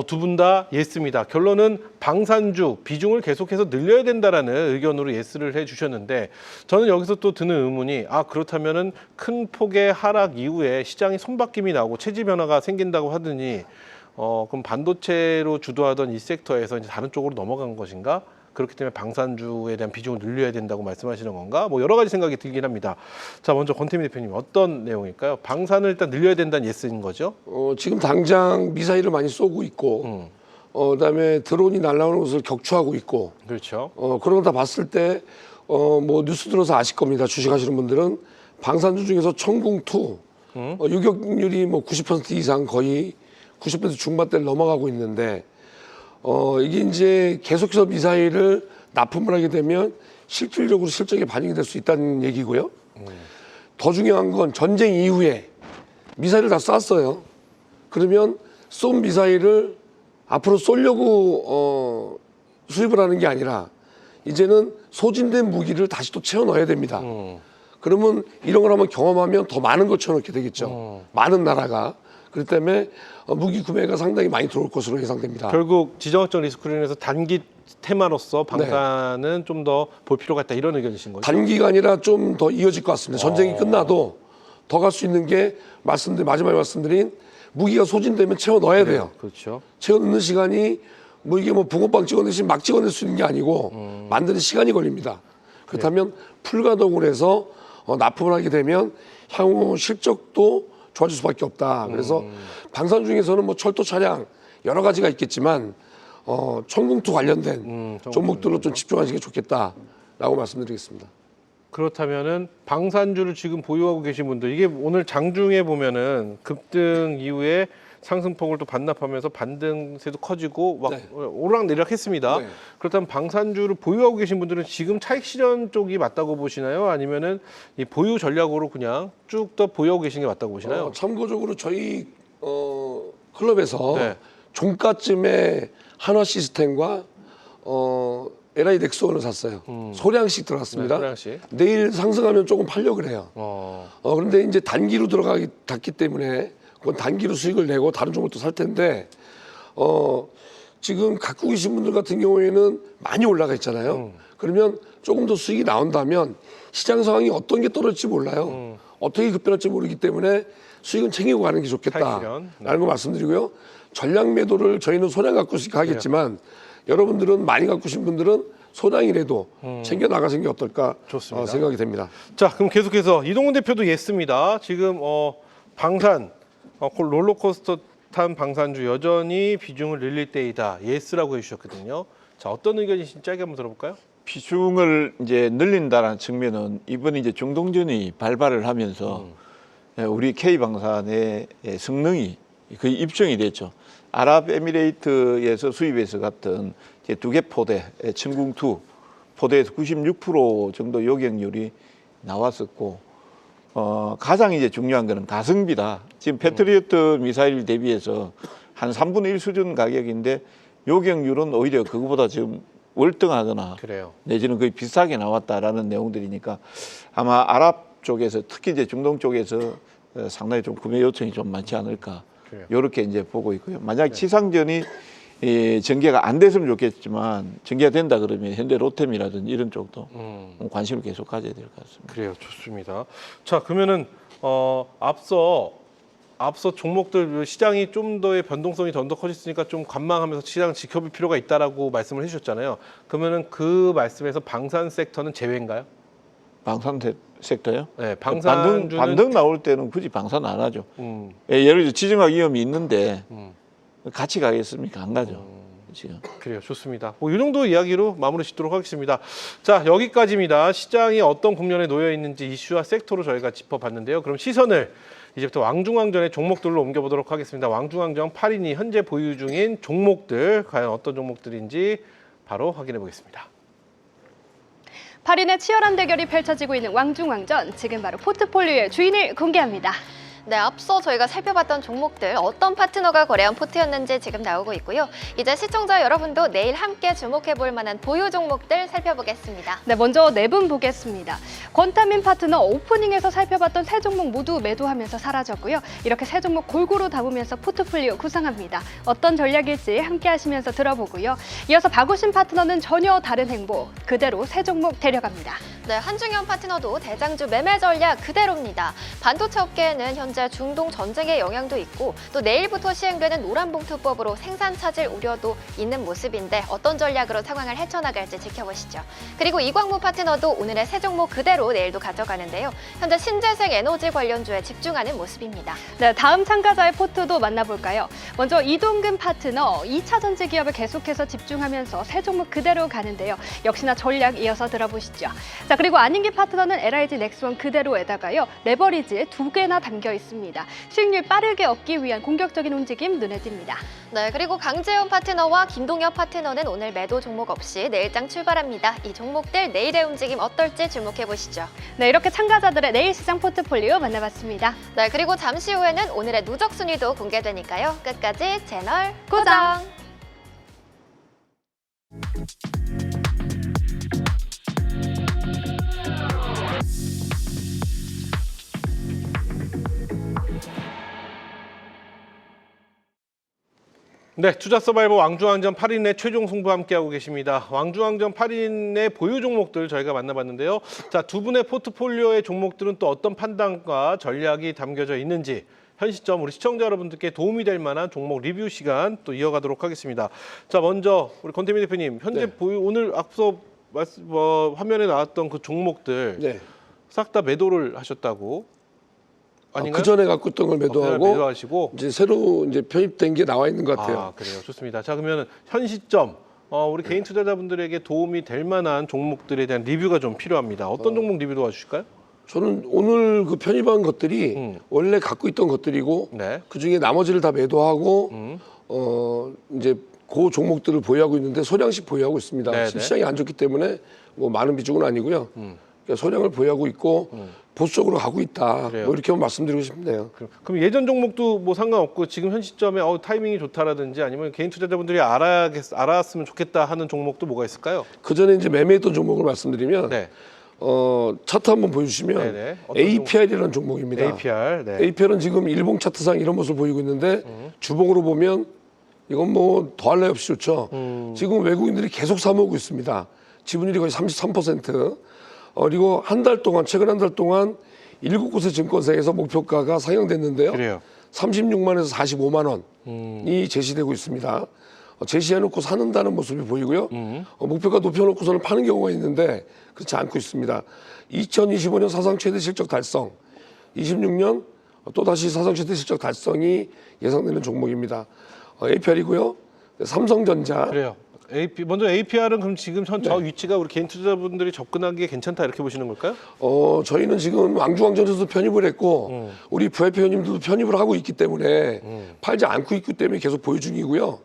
두 분 다 예스입니다. 결론은 방산주 비중을 계속해서 늘려야 된다라는 의견으로 예스를 해주셨는데 저는 여기서 또 드는 의문이 그렇다면은 큰 폭의 하락 이후에 시장이 손바뀜이 나오고 체질 변화가 생긴다고 하더니 그럼 반도체로 주도하던 이 섹터에서 이제 다른 쪽으로 넘어간 것인가? 그렇기 때문에 방산주에 대한 비중을 늘려야 된다고 말씀하시는 건가? 뭐 여러 가지 생각이 들긴 합니다. 자, 먼저 권태민 대표님 어떤 내용일까요? 방산을 일단 늘려야 된다는 예스인 거죠? 지금 당장 미사일을 많이 쏘고 있고, 그다음에 드론이 날아오는 것을 격추하고 있고, 그렇죠. 그런 거 다 봤을 때, 뭐 뉴스 들어서 아실 겁니다. 주식하시는 분들은 방산주 중에서 청궁2 유격률이 뭐 90% 이상 거의 90% 중반대를 넘어가고 있는데 이게 이제 계속해서 미사일을 납품을 하게 되면 실질적으로 실적에 반영이 될 수 있다는 얘기고요. 더 중요한 건 전쟁 이후에 미사일을 다 쐈어요. 그러면 쏜 미사일을 앞으로 쏘려고 수입을 하는 게 아니라 이제는 소진된 무기를 다시 또 채워 넣어야 됩니다. 그러면 이런 걸 한번 경험하면 더 많은 걸 채워 넣게 되겠죠. 많은 나라가. 그렇기 때문에 무기 구매가 상당히 많이 들어올 것으로 예상됩니다. 결국 지정학적 리스크로 인해서 단기 테마로서 방산은 좀 더 볼 필요가 있다 이런 의견이신 거죠? 단기가 아니라 좀 더 이어질 것 같습니다. 전쟁이 끝나도 더 갈 수 있는 게 마지막에 말씀드린 무기가 소진되면 채워 넣어야 돼요. 그렇죠. 채워 넣는 시간이 뭐 이게 뭐 붕어빵 찍어내시 막 찍어낼 수 있는 게 아니고 만드는 시간이 걸립니다. 그렇다면 풀가동을 해서 납품을 하게 되면 향후 실적도 좋아질 수밖에 없다. 그래서 방산 중에서는 뭐 철도 차량 여러 가지가 있겠지만 천궁투 관련된 종목들로 좀 집중하시는 게 좋겠다라고 말씀드리겠습니다. 그렇다면은 방산주를 지금 보유하고 계신 분들 이게 오늘 장중에 보면은 급등 이후에 상승폭을 또 반납하면서 반등세도 커지고 막 네. 오르락내리락했습니다. 네. 그렇다면 방산주를 보유하고 계신 분들은 지금 차익 실현 쪽이 맞다고 보시나요? 아니면은 이 보유 전략으로 그냥 쭉 더 보유하고 계신 게 맞다고 보시나요? 참고적으로 저희 클럽에서 네. 종가쯤에 한화 시스템과 LI 넥스원을 샀어요. 소량씩 들어갔습니다. 네, 소량씩. 내일 상승하면 조금 팔려고 그래요. 그런데 이제 단기로 닿기 때문에 그건 단기로 수익을 내고 다른 종목도 살 텐데 지금 갖고 계신 분들 같은 경우에는 많이 올라가 있잖아요. 그러면 조금 더 수익이 나온다면 시장 상황이 어떤 게 떨어질지 몰라요. 어떻게 급변할지 모르기 때문에 수익은 챙기고 가는 게 차익 좋겠다라는 실현. 거 말씀드리고요. 전량 매도를 저희는 소량 갖고 하겠지만 여러분들은 많이 갖고 계신 분들은 소량이라도 챙겨 나가시는 게 어떨까 좋습니다. 생각이 됩니다. 자, 그럼 계속해서 이동훈 대표도 예스입니다. 지금 방산 롤러코스터 탄 방산주 여전히 비중을 늘릴 때이다. 예스라고 해주셨거든요. 자, 어떤 의견이신지 짧게 한번 들어볼까요? 비중을 이제 늘린다는 측면은 이번에 이제 중동전이 발발을 하면서 우리 K방산의 성능이 거의 입증이 됐죠. 아랍에미레이트에서 수입해서 갔던 이제 2개 포대, 천궁2 포대에서 96% 정도 요격률이 나왔었고, 가장 이제 중요한 거는 가성비다. 지금 패트리어트 미사일 대비해서 한 3분의 1 수준 가격인데 요격률은 오히려 그거보다 지금 월등하거나 그래요. 내지는 거의 비슷하게 나왔다라는 내용들이니까 아마 아랍 쪽에서 특히 이제 중동 쪽에서 상당히 좀 구매 요청이 좀 많지 않을까. 그래요. 이렇게 이제 보고 있고요. 만약 치상전이 전개가 안 됐으면 좋겠지만 전개가 된다 그러면 현대 로템이라든지 이런 쪽도 관심을 계속 가져야 될 것 같습니다. 그래요, 좋습니다. 자, 그러면은 앞서 종목들 시장이 좀 더의 변동성이 더 커졌으니까 좀 관망하면서 시장을 지켜볼 필요가 있다라고 말씀을 해주셨잖아요. 그러면은 그 말씀에서 방산 섹터는 제외인가요? 방산 섹터요? 네, 방산주는 반등 나올 때는 굳이 방산 안 하죠. 예를 들어 지정학 위험이 있는데 같이 가겠습니까? 안 가죠. 지금. 그래요, 좋습니다. 이 정도 이야기로 마무리 짓도록 하겠습니다. 자, 여기까지입니다. 시장이 어떤 국면에 놓여 있는지 이슈와 섹터로 저희가 짚어봤는데요. 그럼 시선을 이제부터 왕중왕전의 종목들로 옮겨보도록 하겠습니다. 왕중왕전 8인이 현재 보유 중인 종목들, 과연 어떤 종목들인지 바로 확인해 보겠습니다. 8인의 치열한 대결이 펼쳐지고 있는 왕중왕전, 지금 바로 포트폴리오의 주인을 공개합니다. 네, 앞서 저희가 살펴봤던 종목들 어떤 파트너가 거래한 포트였는지 지금 나오고 있고요. 이제 시청자 여러분도 내일 함께 주목해볼 만한 보유 종목들 살펴보겠습니다. 네, 먼저 네 분 보겠습니다. 권타민 파트너 오프닝에서 살펴봤던 세 종목 모두 매도하면서 사라졌고요. 이렇게 세 종목 골고루 담으면서 포트폴리오 구성합니다. 어떤 전략일지 함께 하시면서 들어보고요. 이어서 박우신 파트너는 전혀 다른 행보, 그대로 세 종목 데려갑니다. 네, 한중현 파트너도 대장주 매매 전략 그대로입니다. 반도체 업계에는 현재 중동 전쟁의 영향도 있고 또 내일부터 시행되는 노란봉투법으로 생산 차질 우려도 있는 모습인데 어떤 전략으로 상황을 헤쳐나갈지 지켜보시죠. 그리고 이광무 파트너도 오늘의 세 종목 그대로 내일도 가져가는데요. 현재 신재생 에너지 관련주에 집중하는 모습입니다. 네, 다음 참가자의 포트도 만나볼까요? 먼저 이동근 파트너, 2차 전지 기업을 계속해서 집중하면서 세 종목 그대로 가는데요. 역시나 전략 이어서 들어보시죠. 자, 그리고 안인기 파트너는 LIG 넥스원 그대로에다가요. 레버리지 2개나 담겨 있습니다. 수익률 빠르게 얻기 위한 공격적인 움직임 눈에 띕니다. 네, 그리고 강재현 파트너와 김동엽 파트너는 오늘 매도 종목 없이 내일장 출발합니다. 이 종목들 내일의 움직임 어떨지 주목해 보시죠. 네, 이렇게 참가자들의 내일 시장 포트폴리오 만나봤습니다. 네, 그리고 잠시 후에는 오늘의 누적 순위도 공개되니까요. 끝까지 채널 고정! 네, 투자 서바이벌 왕중왕전 8인의 최종 승부 함께하고 계십니다. 왕중왕전 8인의 보유 종목들 저희가 만나봤는데요. 자, 두 분의 포트폴리오의 종목들은 또 어떤 판단과 전략이 담겨져 있는지 현 시점 우리 시청자 여러분들께 도움이 될 만한 종목 리뷰 시간 또 이어가도록 하겠습니다. 자, 먼저 우리 권태민 대표님, 현재 네. 보유 오늘 앞서 화면에 나왔던 그 종목들 네. 싹 다 매도를 하셨다고 아닌가요? 그 전에 갖고 있던 걸 매도하고 매도하시고 이제 새로 이제 편입된 게 나와 있는 것 같아요. 아, 그래요. 좋습니다. 자, 그러면 현 시점 우리 개인 투자자분들에게 도움이 될 만한 종목들에 대한 리뷰가 좀 필요합니다. 어떤 종목 리뷰 도와주실까요? 저는 오늘 그 편입한 것들이 원래 갖고 있던 것들이고 네. 그 중에 나머지를 다 매도하고 이제 그 종목들을 보유하고 있는데 소량씩 보유하고 있습니다. 네네. 시장이 안 좋기 때문에 뭐 많은 비중은 아니고요. 그러니까 소량을 보유하고 있고 보수적으로 가고 있다. 그래요. 뭐 이렇게 말씀드리고 싶네요. 그럼 예전 종목도 뭐 상관없고 지금 현 시점에 타이밍이 좋다라든지 아니면 개인 투자자분들이 알았으면 좋겠다 하는 종목도 뭐가 있을까요? 그 전에 이제 매매했던 종목을 말씀드리면 네. 차트 한번 보여주시면 네네. 어떤 APR이라는 종목입니다. APR. 네. APR은 지금 일봉 차트상 이런 모습을 보이고 있는데 주봉으로 보면 이건 뭐 더할 나위 없이 좋죠. 지금 외국인들이 계속 사모으고 있습니다. 지분율이 거의 33%. 그리고 한 달 동안 최근 한 달 동안 7곳의 증권사에서 목표가가 상향됐는데요. 그래요. 36만에서 45만 원이 제시되고 있습니다. 제시해놓고 사는다는 모습이 보이고요. 목표가 높여놓고서는 파는 경우가 있는데 그렇지 않고 있습니다. 2025년 사상 최대 실적 달성, 26년 또다시 사상 최대 실적 달성이 예상되는 종목입니다. APR이고요. 삼성전자. 그래요. 먼저 APR은 그럼 지금 저 위치가 우리 개인 투자자분들이 접근하기에 괜찮다 이렇게 보시는 걸까요? 저희는 지금 왕중왕전에서도 편입을 했고 우리 VIP 회원님들도 편입을 하고 있기 때문에 팔지 않고 있기 때문에 계속 보유 중이고요.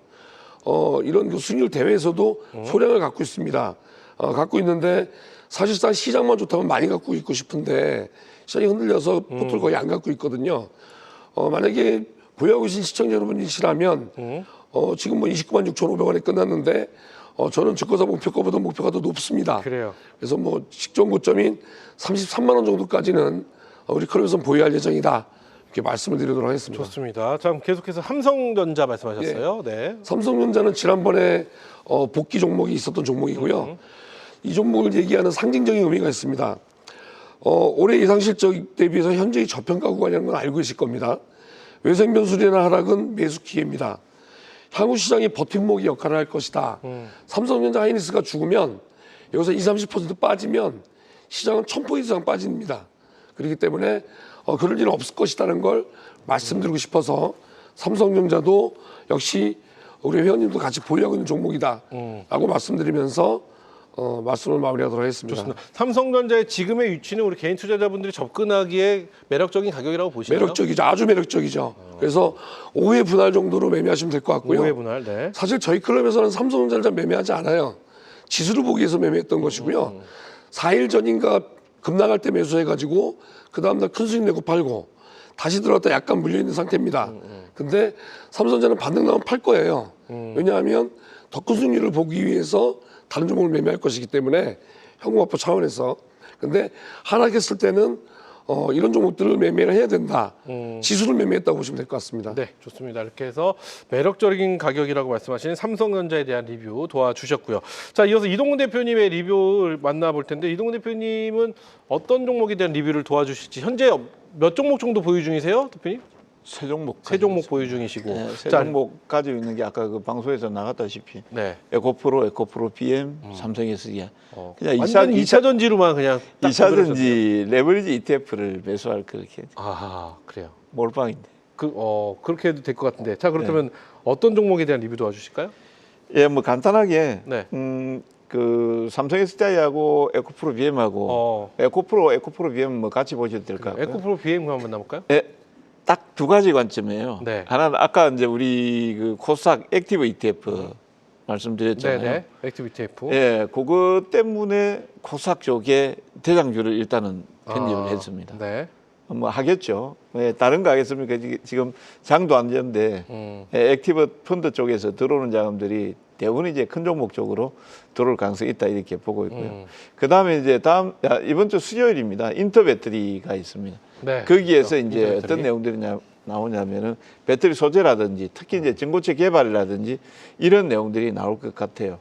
이런 그 수익률 대회에서도 소량을 갖고 있습니다. 갖고 있는데 사실상 시장만 좋다면 많이 갖고 있고 싶은데 시장이 흔들려서 포트를 거의 안 갖고 있거든요. 만약에 보유하고 계신 시청자 여러분이시라면 지금 뭐 29만 6,500원에 끝났는데 저는 증권사 목표가보다 목표가 더 높습니다. 그래요. 그래서 뭐 직전 고점인 33만 원 정도까지는 우리 클럽에서 보유할 예정이다. 이렇게 말씀을 드리도록 하겠습니다. 좋습니다. 자, 그럼 계속해서 삼성전자 말씀하셨어요. 네. 삼성전자는 지난번에 복귀 종목이 있었던 종목이고요. 이 종목을 얘기하는 상징적인 의미가 있습니다. 올해 예상 실적 대비해서 현재의 저평가 구간이라는 건 알고 계실 겁니다. 외생 변수리나 하락은 매수 기회입니다. 향후 시장이 버팀목이 역할을 할 것이다. 삼성전자 하이닉스가 죽으면 여기서 20, 30% 빠지면 시장은 1000% 이상 빠집니다. 그렇기 때문에 그럴 일은 없을 것이라는 걸 말씀드리고 싶어서 삼성전자도 역시 우리 회원님도 같이 보유하고 있는 종목이다 라고 말씀드리면서 말씀을 마무리하도록 하겠습니다. 좋습니다. 삼성전자의 지금의 위치는 우리 개인 투자자분들이 접근하기에 매력적인 가격이라고 보시나요? 매력적이죠. 아주 매력적이죠. 그래서 5회 분할 정도로 매매하시면 될 것 같고요. 5회 분할. 네. 사실 저희 클럽에서는 삼성전자 매매하지 않아요. 지수를 보기 위해서 매매했던 것이고요. 4일 전인가 급락할 때 매수해가지고 그 다음날 큰 수익 내고 팔고 다시 들어갔다 약간 물려있는 상태입니다. 근데 삼성전자는 반등 나오면 팔 거예요. 왜냐하면 더 큰 수익률을 보기 위해서 다른 종목을 매매할 것이기 때문에 현금화포 차원에서. 근데 하락했을 때는 이런 종목들을 매매를 해야 된다. 지수를 매매했다고 보시면 될 것 같습니다. 네, 좋습니다. 이렇게 해서 매력적인 가격이라고 말씀하신 삼성전자에 대한 리뷰 도와주셨고요. 자, 이어서 이동훈 대표님의 리뷰를 만나볼 텐데 이동훈 대표님은 어떤 종목에 대한 리뷰를 도와주실지 현재 몇 종목 정도 보유 중이세요, 대표님? 세 종목. 세 종목 보유 중이시고. 네, 세 자, 종목 가지고 있는 게 아까 그 방송에서 나갔다시피 네. 에코프로 BM, 삼성 SDI. 그냥 완전 2차 전지로만 그냥 딱 2차 구별하셨네요. 전지 레버리지 ETF를 매수할 그렇게 아, 그래요. 몰빵인데. 그렇게 해도 될 것 같은데. 자, 그렇다면 어떤 종목에 대한 리뷰 도와주실까요? 예, 뭐 간단하게 네. 그 삼성 SDI하고 에코프로 BM하고 에코프로 BM 뭐 같이 보셔도 될 것 같고요. 에코프로 BM 한번 만나볼까요? 예. 딱 두 가지 관점이에요. 네. 하나는 아까 이제 우리 그 코스닥 액티브 ETF 말씀드렸잖아요. 네네. 액티브 ETF. 예, 그거 때문에 코스닥 쪽에 대장주를 일단은 편입을 했습니다. 네. 뭐 하겠죠. 예, 다른 거 하겠습니까? 지금 장도 안 되는데 예, 액티브 펀드 쪽에서 들어오는 자금들이 대부분 이제 큰 종목 쪽으로 들어올 가능성이 있다 이렇게 보고 있고요. 그 다음에 이제 이번 주 수요일입니다. 인터 배터리가 있습니다. 네. 거기에서 그렇죠. 이제 인터 배터리. 어떤 내용들이 나오냐면은 배터리 소재라든지 특히 이제 전고체 개발이라든지 이런 내용들이 나올 것 같아요.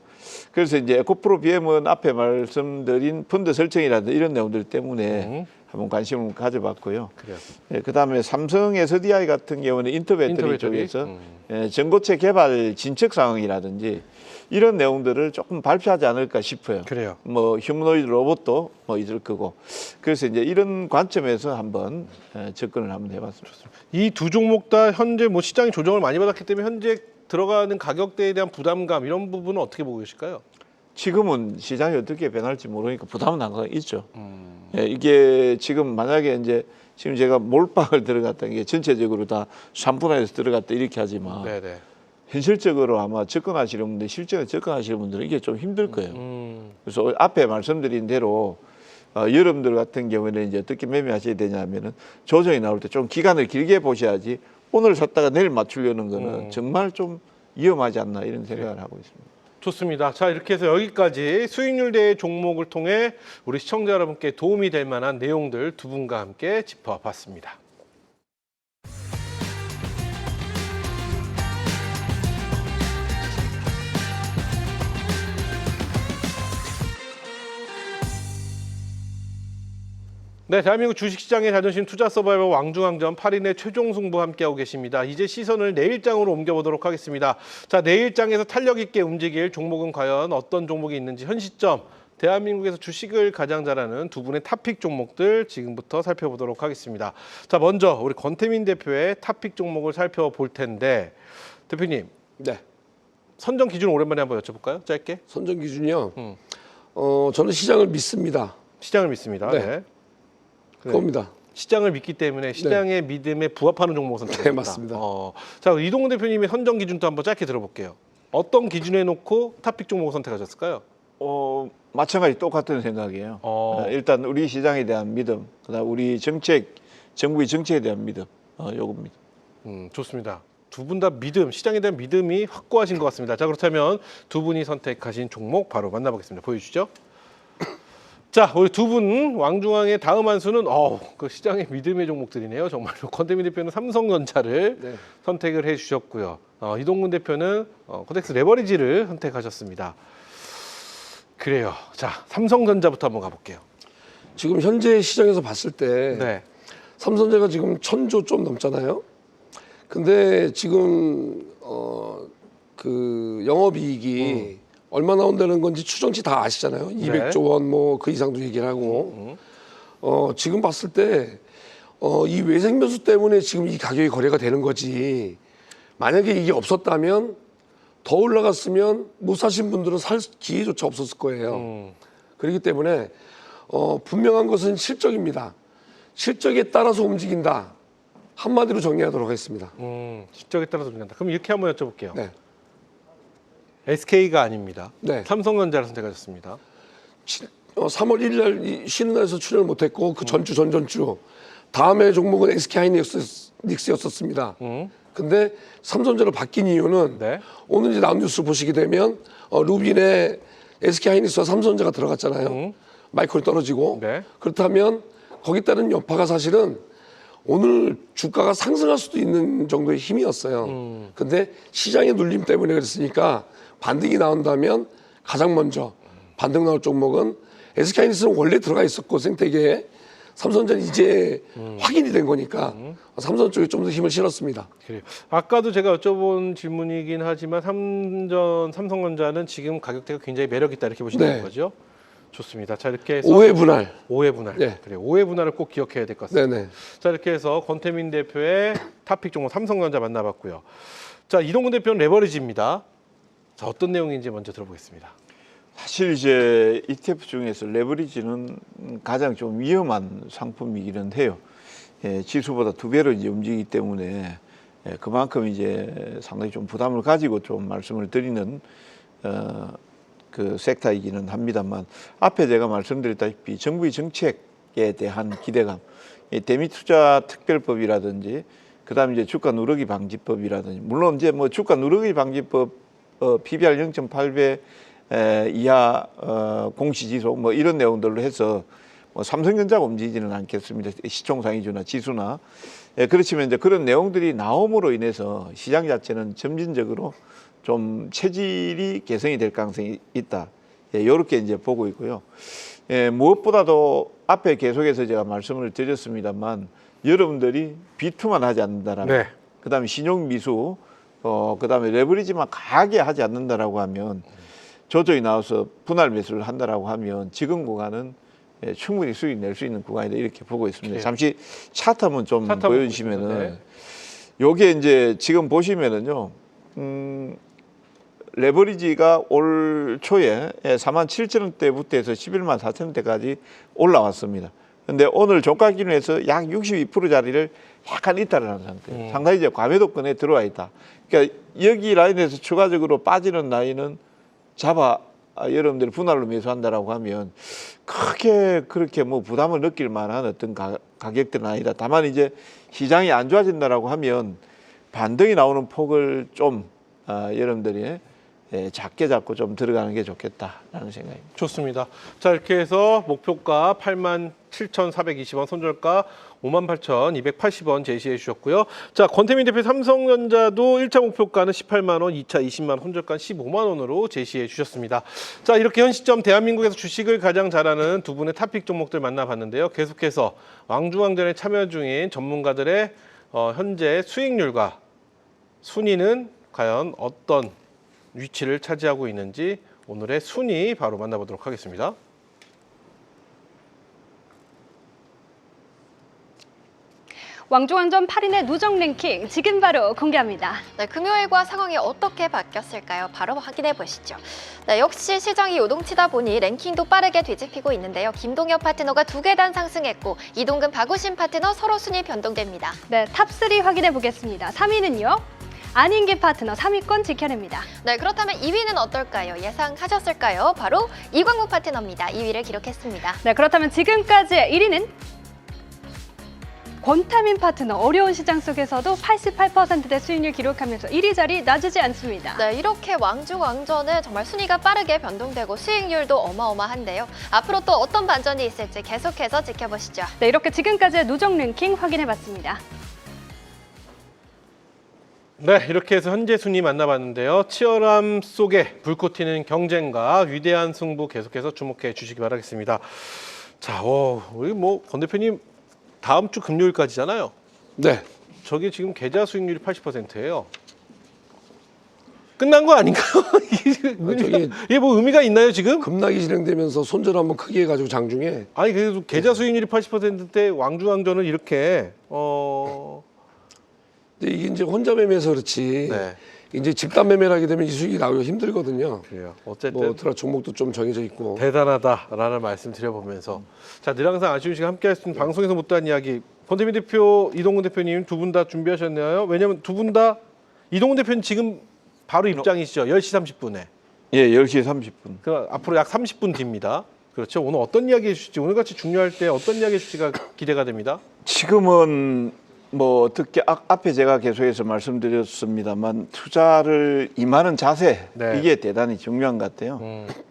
그래서 이제 에코프로 BM은 앞에 말씀드린 펀드 설정이라든지 이런 내용들 때문에 한번 관심을 가져봤고요. 그래요. 예, 그다음에 삼성 SDI 같은 경우는 인터 배터리 쪽에서 예, 전고체 개발 진척 상황이라든지 이런 내용들을 조금 발표하지 않을까 싶어요. 그래요. 뭐 휴머노이드 로봇도 뭐 있을 거고. 그래서 이제 이런 관점에서 한번 접근을 한번 해봤습니다. 이 두 종목 다 현재 뭐 시장이 조정을 많이 받았기 때문에 현재 들어가는 가격대에 대한 부담감 이런 부분은 어떻게 보고 계실까요? 지금은 시장이 어떻게 변할지 모르니까 부담은 항상 있죠. 예, 이게 지금 만약에 이제 지금 제가 몰빵을 들어갔다는 게 전체적으로 다 3분할에서 들어갔다 이렇게 하지만 네네. 현실적으로 아마 접근하시는 분들, 실전에 접근하시는 분들은 이게 좀 힘들 거예요. 그래서 앞에 말씀드린 대로 여러분들 같은 경우에는 이제 어떻게 매매하셔야 되냐면은 조정이 나올 때 좀 기간을 길게 보셔야지 오늘 샀다가 내일 맞추려는 거는 정말 좀 위험하지 않나 이런 생각을 하고 있습니다. 좋습니다. 자, 이렇게 해서 여기까지 수익률 대 종목을 통해 우리 시청자 여러분께 도움이 될 만한 내용들 두 분과 함께 짚어봤습니다. 네, 대한민국 주식시장의 자존심 투자 서바이벌 왕중왕전 8인의 최종 승부 함께하고 계십니다. 이제 시선을 내일장으로 옮겨보도록 하겠습니다. 자, 내일장에서 탄력 있게 움직일 종목은 과연 어떤 종목이 있는지 현 시점 대한민국에서 주식을 가장 잘하는 두 분의 탑픽 종목들 지금부터 살펴보도록 하겠습니다. 자, 먼저 우리 권태민 대표의 탑픽 종목을 살펴볼 텐데 대표님, 네. 선정 기준 오랜만에 한번 여쭤볼까요? 짧게. 선정 기준이요. 저는 시장을 믿습니다. 시장을 믿습니다. 네. 네. 그겁니다. 시장을 믿기 때문에 시장의 믿음에 부합하는 종목을 선택했다. 네, 맞습니다. 자, 이동훈 대표님의 선정 기준도 한번 짧게 들어볼게요. 어떤 기준에 놓고 탑픽 종목을 선택하셨을까요? 마찬가지 똑같은 생각이에요. 일단 우리 시장에 대한 믿음, 그다음 우리 정부의 정책에 대한 믿음, 요겁니다. 좋습니다. 두 분 다 믿음, 시장에 대한 믿음이 확고하신 것 같습니다. 자, 그렇다면 두 분이 선택하신 종목 바로 만나보겠습니다. 보여주시죠. 자, 우리 두 분 왕중왕의 다음 한 수는 그 시장의 믿음의 종목들이네요. 정말로 권태민 대표는 삼성전자를 네. 선택을 해주셨고요. 이동근 대표는 코덱스 레버리지를 선택하셨습니다. 그래요. 자, 삼성전자부터 한번 가볼게요. 지금 현재 시장에서 봤을 때 네. 삼성전자가 지금 1,000조 좀 넘잖아요. 근데 지금 그 영업이익이 얼마 나온다는 건지 추정치 다 아시잖아요. 200조 원 뭐 그 이상도 얘기를 하고 지금 봤을 때 이 외생 변수 때문에 지금 이 가격이 거래가 되는 거지. 만약에 이게 없었다면 더 올라갔으면 못 사신 분들은 살 기회조차 없었을 거예요. 그렇기 때문에 분명한 것은 실적입니다. 실적에 따라서 움직인다. 한마디로 정리하도록 하겠습니다. 실적에 따라서 움직인다. 그럼 이렇게 한번 여쭤볼게요. 네. SK가 아닙니다. 네. 삼성전자를 선택하셨습니다. 3월 1일 날 쉬는 날에서 출연을 못했고 그 전주 전전주 다음에 종목은 SK 하이닉스였었습니다. 근데 삼성전자로 바뀐 이유는 네. 오늘 이제 나온 뉴스를 보시게 되면 루빈에 SK 하이닉스와 삼성전자가 들어갔잖아요. 마이크로 떨어지고 네. 그렇다면 거기 따른 여파가 사실은 오늘 주가가 상승할 수도 있는 정도의 힘이었어요. 근데 시장의 눌림 때문에 그랬으니까 반등이 나온다면 가장 먼저 반등 나올 종목은 SK하이닉스는 원래 들어가 있었고 생태계에 삼성전자는 이제 확인이 된 거니까 삼성 쪽에 좀 더 힘을 실었습니다. 그래요. 아까도 제가 여쭤본 질문이긴 하지만 삼성전자는 지금 가격대가 굉장히 매력 있다 이렇게 보시는 네. 거죠? 좋습니다. 자, 이렇게 해서 5회 분할. 5회 분할. 네. 그래, 5회 분할을 꼭 기억해야 될 것 같습니다. 네네. 자, 이렇게 해서 권태민 대표의 탑픽 종목 삼성전자 만나봤고요. 자, 이동근 대표는 레버리지입니다. 자, 어떤 내용인지 먼저 들어보겠습니다. 사실 이제 ETF 중에서 레버리지는 가장 좀 위험한 상품이기는 해요. 지수보다 2배로 이제 움직이기 때문에 그만큼 이제 상당히 좀 부담을 가지고 좀 말씀을 드리는 그 섹터이기는 합니다만 앞에 제가 말씀드렸다시피 정부의 정책에 대한 기대감, 대미투자특별법이라든지 그다음에 이제 주가 누르기 방지법이라든지 물론 이제 뭐 주가 누르기 방지법 PBR 0.8배 이하 공시지수 뭐 이런 내용들로 해서 뭐 삼성전자가 움직이지는 않겠습니다. 시총상위주나 지수나 그렇지만 이제 그런 내용들이 나옴으로 인해서 시장 자체는 점진적으로 좀 체질이 개선이 될 가능성이 있다. 이렇게 이제 보고 있고요. 무엇보다도 앞에 계속해서 제가 말씀을 드렸습니다만 여러분들이 비투만 하지 않는다라면, 네. 그다음에 신용 미수, 그다음에 레버리지만 강하게 하지 않는다라고 하면 조정이 나와서 분할 매수를 한다라고 하면 지금 구간은 충분히 수익 낼 수 있는 구간이다 이렇게 보고 있습니다. 네. 잠시 차트 한번 좀 차트 한번 보여주시면은 보겠습니다. 네. 요게 이제 지금 보시면은요. 레버리지가 올 초에 47,000원대부터 해서 114,000원대까지 올라왔습니다. 근데 오늘 종가 기준에서 약 62%짜리를 약간 이탈을 한 상태. 상당히 이제 과매도권에 들어와 있다. 그러니까 여기 라인에서 추가적으로 빠지는 라인은 잡아 여러분들이 분할로 매수한다라고 하면 크게 그렇게 뭐 부담을 느낄 만한 어떤 가격들은 아니다. 다만 이제 시장이 안 좋아진다라고 하면 반등이 나오는 폭을 좀 여러분들이 작게 잡고 좀 들어가는 게 좋겠다라는 생각입니다. 좋습니다. 자, 이렇게 해서 목표가 87,420원, 손절가 58,280원 제시해 주셨고요. 자, 권태민 대표 삼성전자도 1차 목표가는 18만 원, 2차 20만 원, 손절가는 15만 원으로 제시해 주셨습니다. 자, 이렇게 현 시점 대한민국에서 주식을 가장 잘하는 두 분의 탑픽 종목들 만나봤는데요. 계속해서 왕중왕전에 참여 중인 전문가들의 현재 수익률과 순위는 과연 어떤 위치를 차지하고 있는지 오늘의 순위 바로 만나보도록 하겠습니다. 왕중왕전 8인의 누적 랭킹 지금 바로 공개합니다. 네, 금요일과 상황이 어떻게 바뀌었을까요? 바로 확인해 보시죠. 네, 역시 시장이 요동치다 보니 랭킹도 빠르게 뒤집히고 있는데요. 김동엽 파트너가 2계단 상승했고 이동근, 박우신 파트너 서로 순위 변동됩니다. 네, 탑3 확인해 보겠습니다. 3위는요. 안인기 파트너 3위권 지켜냅니다. 네, 그렇다면 2위는 어떨까요? 예상하셨을까요? 바로 이광무 파트너입니다. 2위를 기록했습니다. 네, 그렇다면 지금까지의 1위는 권타민 파트너 어려운 시장 속에서도 88%대 수익률 기록하면서 1위 자리 놔주지 않습니다. 네, 이렇게 왕중왕전은 정말 순위가 빠르게 변동되고 수익률도 어마어마한데요. 앞으로 또 어떤 반전이 있을지 계속해서 지켜보시죠. 네, 이렇게 지금까지의 누적 랭킹 확인해봤습니다. 네, 이렇게 해서 현재 순위 만나봤는데요. 치열함 속에 불꽃 튀는 경쟁과 위대한 승부 계속해서 주목해 주시기 바라겠습니다. 자, 우리 뭐 권 대표님 다음 주 금요일까지잖아요. 네. 저게 지금 계좌 수익률이 80%예요. 끝난 거 아닌가요? 이게 뭐 의미가 있나요 지금? 급락이 진행되면서 손절 한번 크게 해가지고 장중에 아니 그래도 계좌 수익률이 80%대 왕중왕전을 이렇게 근데 이게 이제 혼자 매매해서 그렇지 네. 이제 집단 매매를 하게 되면 이 수익이 나오기가 힘들거든요. 그래요. 어쨌든 뭐 들어 종목도 좀 정해져 있고. 대단하다라는 말씀 드려보면서 자, 늘 항상 아쉬운 시간 함께 하셨습니다. 방송에서 못다한 이야기 권태민 대표, 이동근 대표님 두 분 다 준비하셨나요? 왜냐하면 두 분 다 이동근 대표는 지금 바로 입장이시죠. 10시 30분에. 예, 10시 30분. 그 앞으로 약 30분 뒤입니다. 그렇죠. 오늘 어떤 이야기 해주실지 오늘같이 중요할 때 어떤 이야기 해주실지가 기대가 됩니다. 지금은 뭐 특히 앞에 제가 계속해서 말씀드렸습니다만 투자를 임하는 자세 네. 이게 대단히 중요한 것 같아요.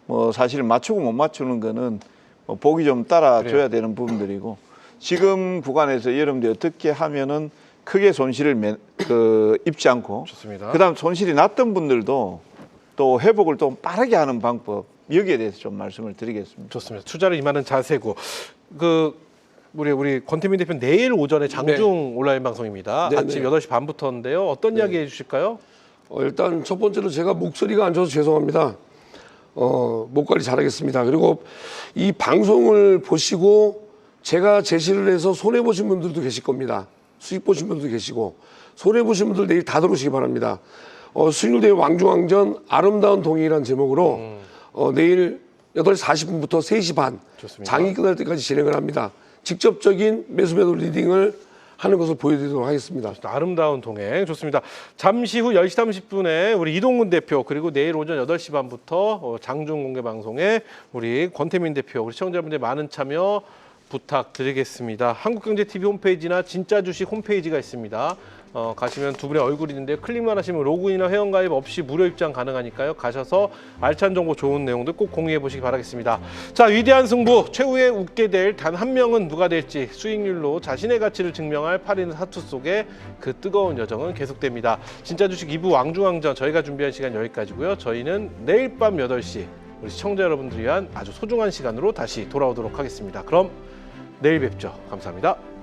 뭐 사실 맞추고 못 맞추는 거는 뭐 보기 좀 따라줘야 되는 부분들이고 지금 구간에서 여러분들이 어떻게 하면은 크게 손실을 입지 않고 좋습니다. 그다음 손실이 났던 분들도 또 회복을 좀 빠르게 하는 방법 여기에 대해서 좀 말씀을 드리겠습니다. 좋습니다. 투자를 임하는 자세고 우리 권태민 대표 내일 오전에 장중 온라인 방송입니다. 네, 아침 네. 8시 반부터인데요. 어떤 이야기 해주실까요? 일단 첫 번째로 제가 목소리가 안 좋아서 죄송합니다. 목 관리 잘하겠습니다. 그리고 이 방송을 보시고 제가 제시를 해서 손해 보신 분들도 계실 겁니다. 수익 보신 분들도 계시고 손해 보신 분들 내일 다 들어오시기 바랍니다. 수익률 대회 왕중왕전 아름다운 동행이라는 제목으로 내일 8시 40분부터 3시 반 좋습니다. 장이 끝날 때까지 진행을 합니다. 직접적인 매수 매도 리딩을 하는 것을 보여드리도록 하겠습니다. 아름다운 동행 좋습니다. 잠시 후 10시 30분에 우리 이동근 대표 그리고 내일 오전 8시 반부터 장중 공개 방송에 우리 권태민 대표 우리 시청자분들 많은 참여 부탁드리겠습니다. 한국경제TV 홈페이지나 진짜 주식 홈페이지가 있습니다. 가시면 두 분의 얼굴이 있는데 클릭만 하시면 로그인이나 회원가입 없이 무료 입장 가능하니까요. 가셔서 알찬 정보 좋은 내용들 꼭 공유해 보시기 바라겠습니다. 자, 위대한 승부 최후에 웃게 될 단 한 명은 누가 될지 수익률로 자신의 가치를 증명할 8인 사투 속에 그 뜨거운 여정은 계속됩니다. 진짜 주식 2부 왕중왕전 저희가 준비한 시간 여기까지고요. 저희는 내일 밤 8시 우리 시청자 여러분들 위한 아주 소중한 시간으로 다시 돌아오도록 하겠습니다. 그럼 내일 뵙죠. 감사합니다.